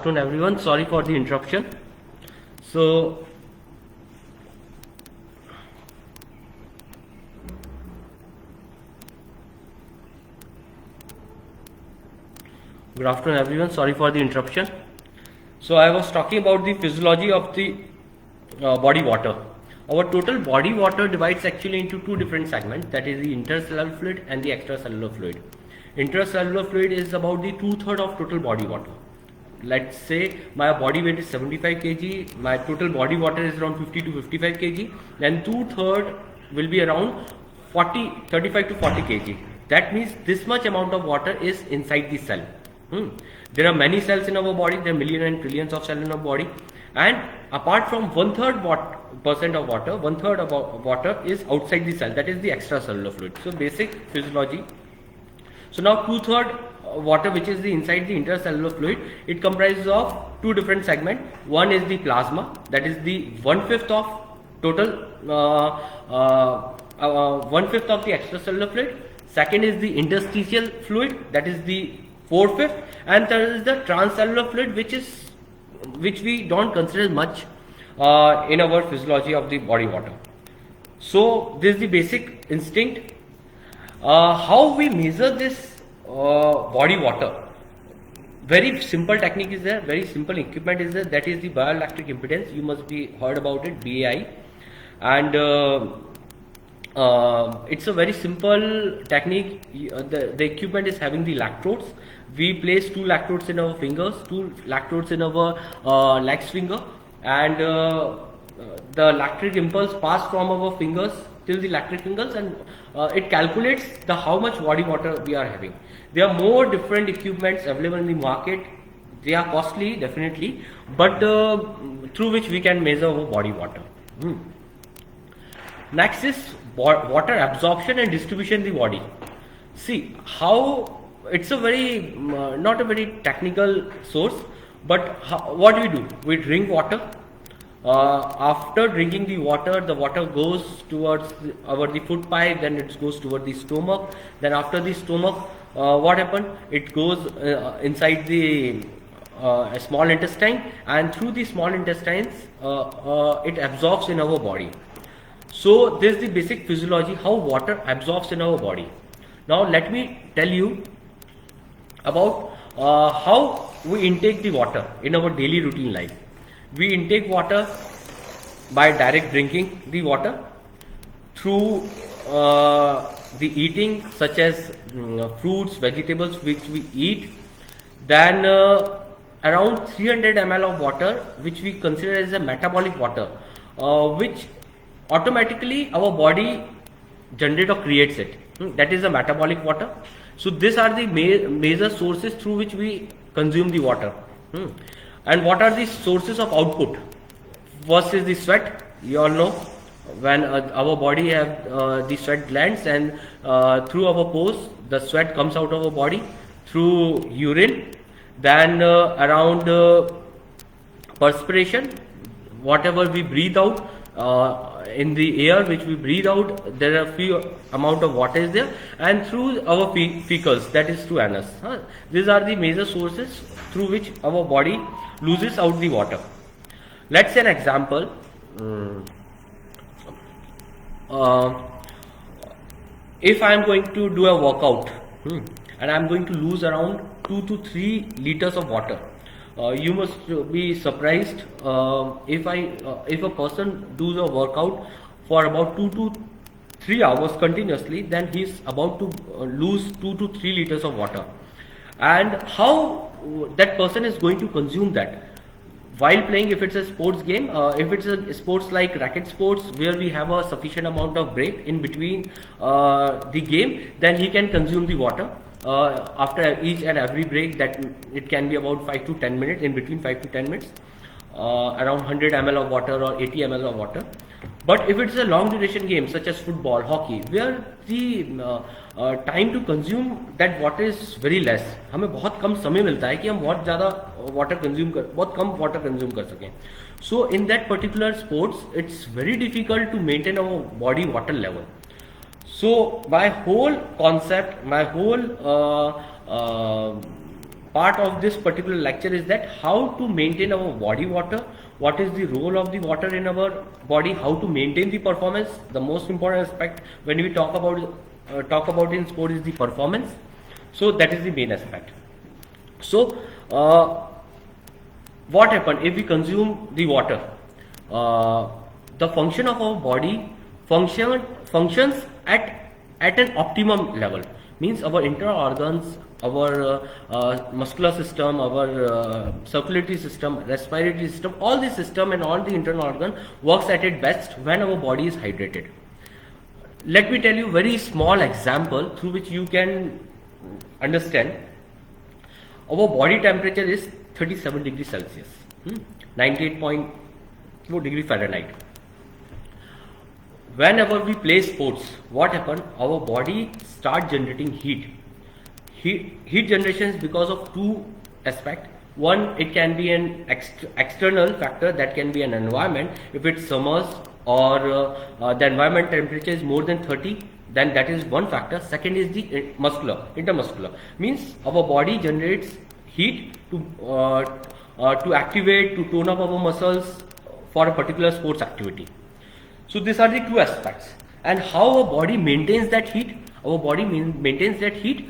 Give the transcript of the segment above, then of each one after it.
Afternoon everyone, sorry for the interruption. So good afternoon everyone, sorry for the interruption. So I was talking about the physiology of the body water. Our total body water divides actually into two different segments, that is the intercellular fluid and the extracellular fluid. Intercellular fluid is about the 2/3 of total body water. Let's say my body weight is 75 kg, my total body water is around 50 to 55 kg, then 2/3 will be around 35 to 40 kg. That means this much amount of water is inside the cell. There are many cells in our body, there are millions and trillions of cells in our body, and apart from 1/3% of water, 1/3 of water is outside the cell, that is the extracellular fluid. So basic physiology. So now 2/3 water, which is the inside the intercellular fluid, it comprises of two different segments. One is the plasma, that is the 1/5 of total 1/5 of the extracellular fluid. Second is the interstitial fluid, that is the 4/5, and third is the transcellular fluid, which we don't consider much in our physiology of the body water. So this is the basic instinct. How we measure this body water? Very simple technique is there, very simple equipment is there, that is the bioelectric impedance. You must be heard about it, BAI, and it's a very simple technique. The equipment is having the electrodes. We place 2 electrodes in our fingers, 2 electrodes in our legs finger, and the electric impulse pass from our fingers till the electric fingers, and it calculates the how much body water we are having. There are more different equipments available in the market. They are costly, definitely, but through which we can measure our body water. Next is water absorption and distribution in the body. See how it's a very not a very technical source, but what do? We drink water. After drinking the water goes towards the food pipe, then it goes towards the stomach. Then after the stomach, what happened? It goes inside the small intestine, and through the small intestines it absorbs in our body. So this is the basic physiology how water absorbs in our body. Now let me tell you about how we intake the water in our daily routine life. We intake water by direct drinking the water, through the eating, such as fruits, vegetables which we eat. Then around 300 ml of water, which we consider as a metabolic water, which automatically our body generates or creates it. That is the metabolic water. So these are the major sources through which we consume the water. And what are the sources of output? First is the sweat. You all know when our body have the sweat glands, and through our pores the sweat comes out of our body through urine. Then around perspiration, whatever we breathe out in the air which we breathe out, there are few amount of water is there, and through our fecals, that is through anus. These are the major sources through which our body loses out the water. Let's say an example. If I am going to do a workout and I am going to lose around 2 to 3 liters of water, you must be surprised if a person does a workout for about 2 to 3 hours continuously, then he is about to lose 2 to 3 liters of water. And how that person is going to consume that? While playing, if it's a sports game, if it's a sports like racket sports where we have a sufficient amount of break in between the game, then he can consume the water after each and every break. That it can be about 5 to 10 minutes, in between 5 to 10 minutes, around 100 ml of water or 80 ml of water. But if it's a long duration game such as football, hockey, where the time to consume that water is very less, हमें बहुत कम समय मिलता है कि हम बहुत ज़्यादा बहुत कम water consume कर सकें. So in that particular sports, it's very difficult to maintain our body water level. So my whole concept, my whole part of this particular lecture is that how to maintain our body water, what is the role of the water in our body, how to maintain the performance. The most important aspect when we talk about in sport is the performance. So that is the main aspect. So what happens if we consume the water? The function of our body functions at an optimum level. Means our internal organs, our muscular system, our circulatory system, respiratory system, all the system and all the internal organ works at its best when our body is hydrated. Let me tell you a very small example through which you can understand. Our body temperature is 37 degrees Celsius, 98.4 degree Fahrenheit. Whenever we play sports, what happens? Our body start generating heat. Heat generation is because of two aspects. One, it can be an external factor, that can be an environment. If it's summers or the environment temperature is more than 30, then that is one factor. Second is the intermuscular. Means our body generates heat to activate, to tone up our muscles for a particular sports activity. So these are the two aspects. And how our body maintains that heat? Our body maintains that heat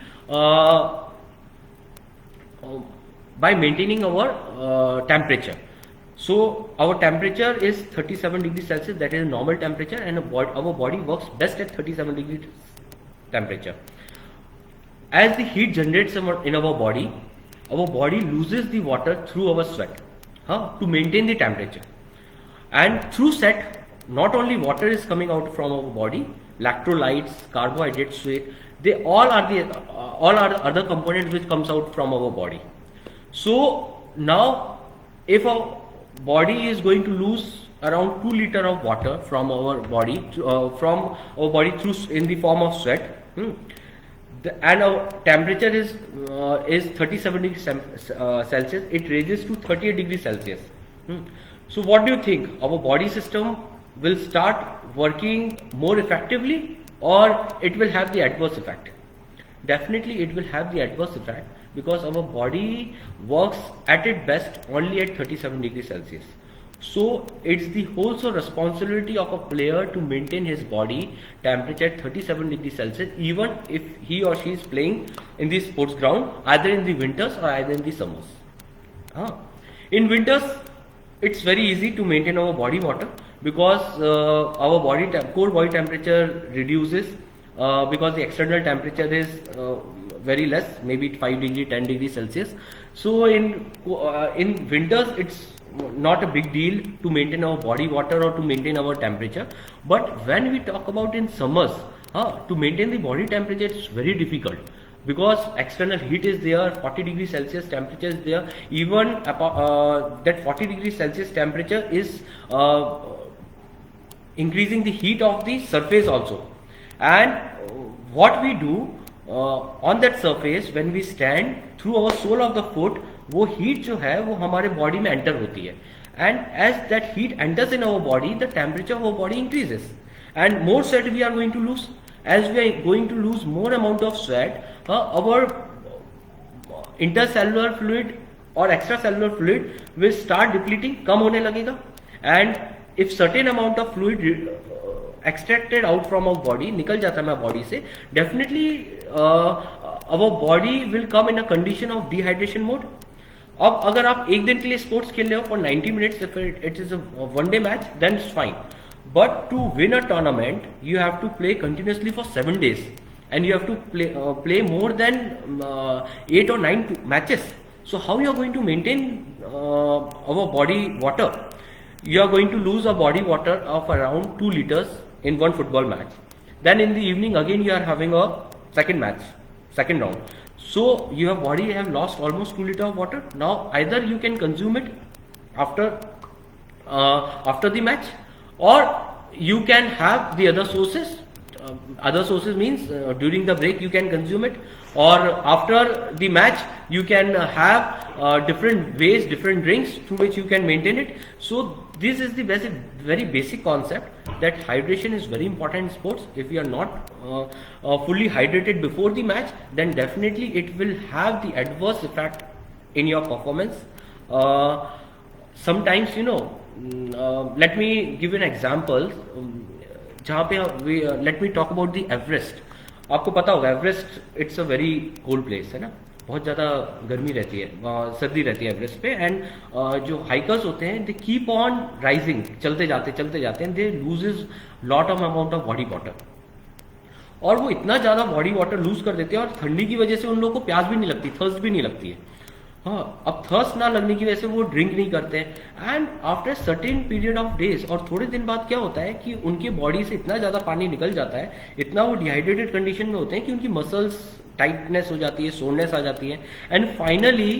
by maintaining our temperature. So our temperature is 37 degrees Celsius, that is a normal temperature, and our body works best at 37 degrees temperature. As the heat generates in our body loses the water through our sweat to maintain the temperature. And through sweat, not only water is coming out from our body, electrolytes, carbohydrates, sweat, they all are the other components which comes out from our body. So now, if our body is going to lose around 2 liters of water from our body, through in the form of sweat, and our temperature is 37 degrees Celsius, it raises to 38 degrees Celsius. So what do you think? Our body system will start working more effectively, or it will have the adverse effect? Definitely it will have the adverse effect, because our body works at its best only at 37 degrees Celsius. So it's the whole responsibility of a player to maintain his body temperature at 37 degrees Celsius, even if he or she is playing in the sports ground, either in the winters or either in the summers. In winters, it's very easy to maintain our body water, because our core body temperature reduces because the external temperature is very less, maybe 5 degree, 10 degrees Celsius. So in winters, it's not a big deal to maintain our body water or to maintain our temperature. But when we talk about in summers, to maintain the body temperature, it's very difficult, because external heat is there, 40 degrees Celsius temperature is there. Even that 40 degrees Celsius temperature is increasing the heat of the surface also. And what we do on that surface, when we stand, through our sole of the foot, वो heat जो है वो हमारे body में enter होती है, and as that heat enters in our body, the temperature of our body increases, and more sweat we are going to lose. As we are going to lose more amount of sweat, our intercellular fluid or extracellular fluid will start depleting, कम होने लगेगा. And if certain amount of fluid extracted out from our body, निकल जाता है हमारे body से, definitely our body will come in a condition of dehydration mode. अब अगर आप एक दिन के लिए स्पोर्ट्स खेल रहे हो for 90 minutes, if it is a one day match, then it's fine. But to win a tournament, you have to play continuously for 7 days, and you have to play more than 8 or 9 matches. So how you are going to maintain our body water? You are going to lose a body water of around 2 liters in one football match. Then in the evening again you are having a second round. So your body have lost almost 2 liters of water. Now either you can consume it after the match, or you can have the other sources. Other sources means during the break you can consume it, or after the match you can have different ways, different drinks through which you can maintain it. So this is the very basic concept, that hydration is very important in sports. If you are not fully hydrated before the match, then definitely it will have the adverse effect in your performance. Uh, Sometimes, let me give you an example. जहाँ पे let me talk about the Everest. आपको पता होगा Everest it's a very cold place है ना, बहुत ज़्यादा गर्मी रहती है, सर्दी रहती है एवरेस्ट पे. एंड जो हाइकर्स होते हैं दे कीप ऑन राइजिंग, चलते जाते हैं, they loses lot of amount of body water. और वो इतना ज़्यादा बॉडी वाटर लूज कर देते हैं और ठंडी की वजह से उन लोगों को प्यास भी नहीं लगती, थर्स्ट भी नहीं लगती है. हाँ, अब थर्स्ट ना लगने की वजह से वो ड्रिंक नहीं करते हैं. And after certain period of days, और थोड़े दिन बाद क्या होता है कि उनकी बॉडी से इतना ज़्यादा पानी निकल जाता है, इतना वो डिहाइड्रेटेड कंडीशन में होते हैं कि उनकी मसल्स टाइटनेस हो जाती है, सोरनेस आ जाती है. And finally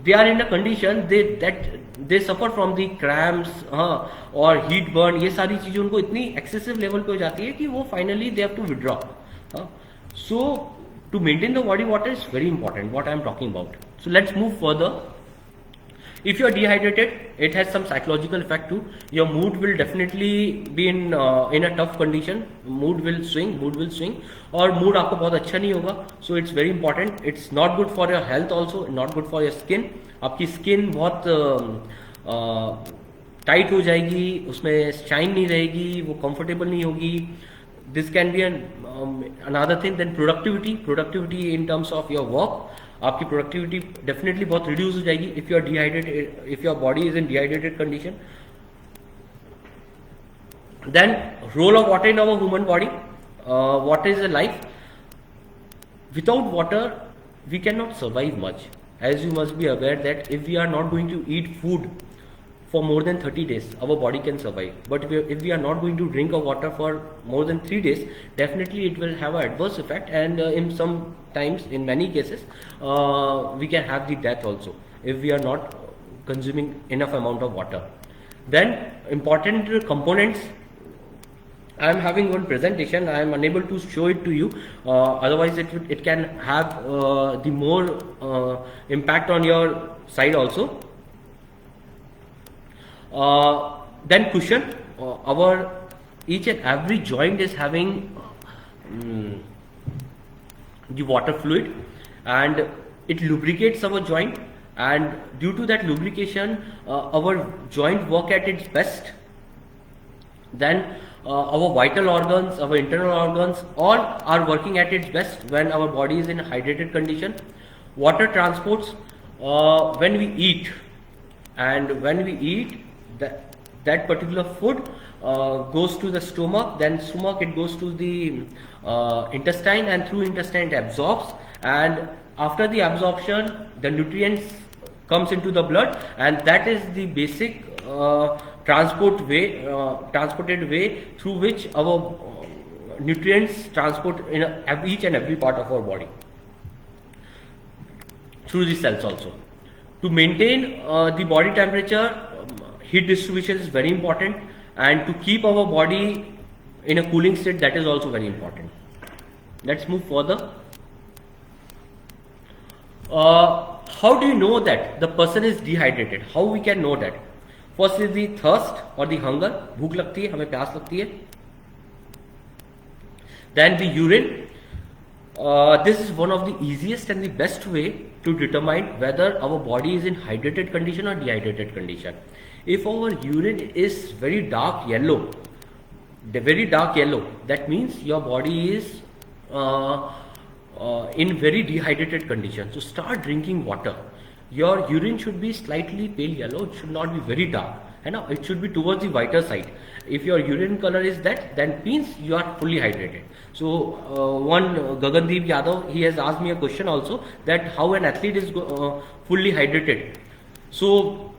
they are in a condition they suffer from the cramps, हाँ, और हीट बर्न. ये सारी चीज़ें उनको इतनी एक्सेसिव लेवल पे हो जाती है कि वो finally they have to withdraw. So to maintain the body water is very important, what I am talking about. So let's move further. If you are dehydrated, it has some psychological effect too. Your mood will definitely be in a tough condition. Mood will swing, और mood आपको बहुत अच्छा नहीं होगा. So it's very important. It's not good for your health also, not good for your skin. आपकी skin बहुत tight हो जाएगी, उसमें शाइन नहीं रहेगी, वो कंफर्टेबल नहीं होगी. This can be another thing. Then productivity in terms of your work, आपकी productivity definitely बहुत reduce हो जाएगी if you are dehydrated, if your body is in dehydrated condition. Then role of water in our human body. Water is a life. Without water we cannot survive much, as you must be aware that if we are not going to eat food for more than 30 days, our body can survive. But if we are not going to drink water for more than 3 days, definitely it will have an adverse effect, and in some times, in many cases, we can have the death also if we are not consuming enough amount of water. Then important components. I am having one presentation. I am unable to show it to you. Otherwise, it can have the more impact on your side also. Then cushion. Our each and every joint is having the water fluid, and it lubricates our joint, and due to that lubrication our joint work at its best. Then our vital organs, our internal organs, all are working at its best when our body is in hydrated condition. Water transports when we eat, and when we eat, that particular food goes to the stomach, then stomach it goes to the intestine, and through intestine it absorbs, and after the absorption the nutrients comes into the blood, and that is the basic transported way through which our nutrients transport in each and every part of our body, through the cells also. To maintain the body temperature, heat distribution is very important, and to keep our body in a cooling state, that is also very important. Let's move further. How do you know that the person is dehydrated? How we can know that? First is the thirst or the hunger. भूख लगती है, हमें प्यास लगती है. Then the urine. This is one of the easiest and the best way to determine whether our body is in hydrated condition or dehydrated condition. If our urine is very dark yellow, that means your body is in very dehydrated condition. So start drinking water. Your urine should be slightly pale yellow. It should not be very dark. It should be towards the whiter side. If your urine color is that, then means you are fully hydrated. So one Gagandeep Yadav, he has asked me a question also, that how an athlete is fully hydrated. So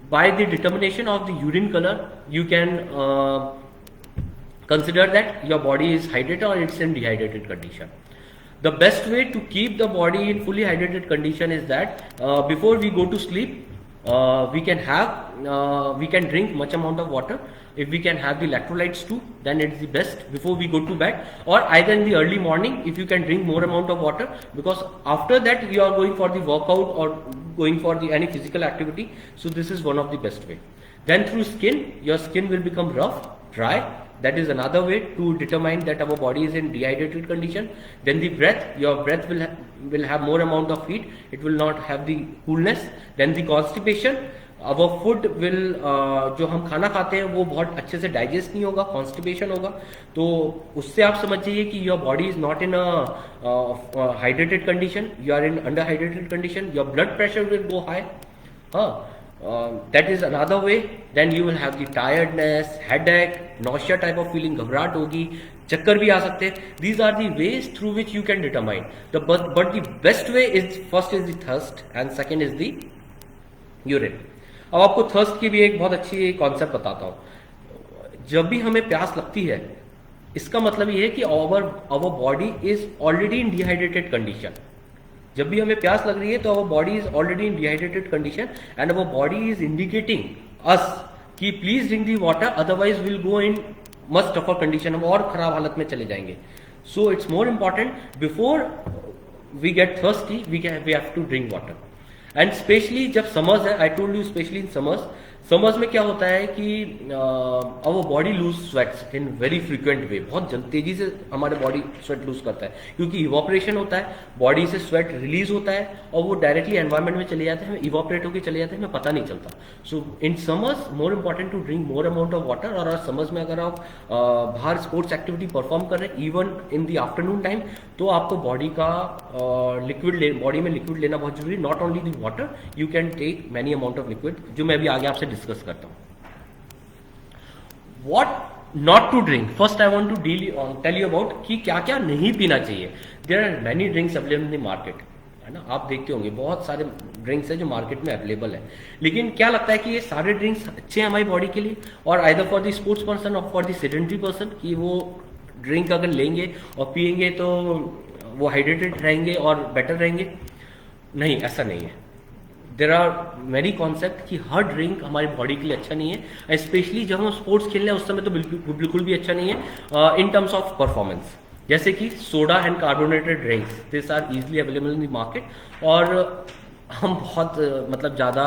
by the determination of the urine color, you can consider that your body is hydrated or it's in dehydrated condition. The best way to keep the body in fully hydrated condition is that before we go to sleep, we can drink much amount of water. If we can have the electrolytes too, then it's the best before we go to bed, or either in the early morning if you can drink more amount of water, because after that you are going for the workout or going for the any physical activity. So this is one of the best way. Then through skin, your skin will become rough, dry, That is another way to determine that our body is in dehydrated condition. Then the breath, your breath will have more amount of heat, it will not have the coolness. Then the constipation, our food will जो हम खाना खाते हैं वो बहुत अच्छे से digest नहीं होगा, कॉन्स्टिपेशन होगा. तो उससे आप समझ जाइए कि your body is not in hydrated condition, you are in under hydrated condition, your blood pressure will go high. That is another way. Then you will have the tiredness, headache, nausea type of feeling, घबराहट होगी, चक्कर भी आ सकते हैं. These are the ways through which you can determine. But the best way is, first is the thirst and second is the urine. अब आपको thirst की भी एक बहुत अच्छी कॉन्सेप्ट बताता हूं. जब भी हमें प्यास लगती है, इसका मतलब ये है कि our body is already in dehydrated condition. जब भी हमें प्यास लग रही है तो our body is already in dehydrated condition and our body is indicating us कि please drink the water, otherwise will go in much tougher condition, हम और खराब हालत में चले जाएंगे. So it's more important before we get thirsty we have to drink water. And specially जब summers है, I told you specially in summers में क्या होता है कि our body lose sweats in very frequent way. बहुत तेजी से हमारे बॉडी स्वेट लूज करता है क्योंकि इवोपरेशन होता है, बॉडी से स्वेट रिलीज होता है और वो डायरेक्टली एनवायरमेंट में चले जाते हैं, इवोपरेट होकर चले जाते हैं, हमें पता नहीं चलता. So in summers more important to drink more amount of water. और समर्स में अगर आप बाहर स्पोर्ट्स एक्टिविटी परफॉर्म कर रहे हैं even in the afternoon time, तो आपको बॉडी का बॉडी में लिक्विड लेना बहुत जरूरी. Not only the water, you can take many amount of liquid, जो मैं अभी आगे आपसे डिस्कस करता हूं. What not to drink, first I want to tell you about कि क्या क्या नहीं पीना चाहिए. There are many drinks available in the market, है ना. आप देखते होंगे बहुत सारे ड्रिंक्स है जो मार्केट में अवेलेबल है. लेकिन क्या लगता है कि ये सारे ड्रिंक्स अच्छे हैं हमारी बॉडी के लिए, और either for the sports person और फॉर द सेडेंटरी पर्सन, कि वो ड्रिंक अगर लेंगे और पियेंगे तो वो हाइड्रेटेड रहेंगे और बेटर रहेंगे? नहीं, ऐसा नहीं है. देर आर वेरी कॉन्सेप्ट कि हर ड्रिंक हमारी बॉडी के लिए अच्छा नहीं है. स्पेशली जब हम स्पोर्ट्स खेल रहे हैं उस समय तो बिल्कुल भी अच्छा नहीं है इन टर्म्स ऑफ परफॉर्मेंस. जैसे कि soda and carbonated drinks, this are easily available in the market. और हम बहुत मतलब ज़्यादा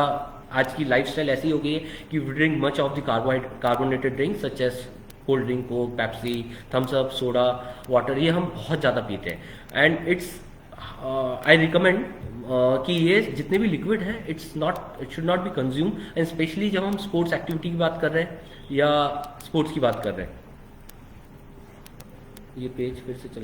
आज की लाइफस्टाइल ऐसी हो गई है कि we drink much of the carbonated drinks such as cold drink, Coke, Pepsi, Thums Up, soda, water, ये हम बहुत ज़्यादा पीते हैं. एंड इट्स आई रिकमेंड कि ये जितने भी लिक्विड है it should not be consume. And specially जब हम स्पोर्ट्स एक्टिविटी की बात कर रहे हैं या स्पोर्ट्स की बात कर रहे हैं. ये पेज फिर से चल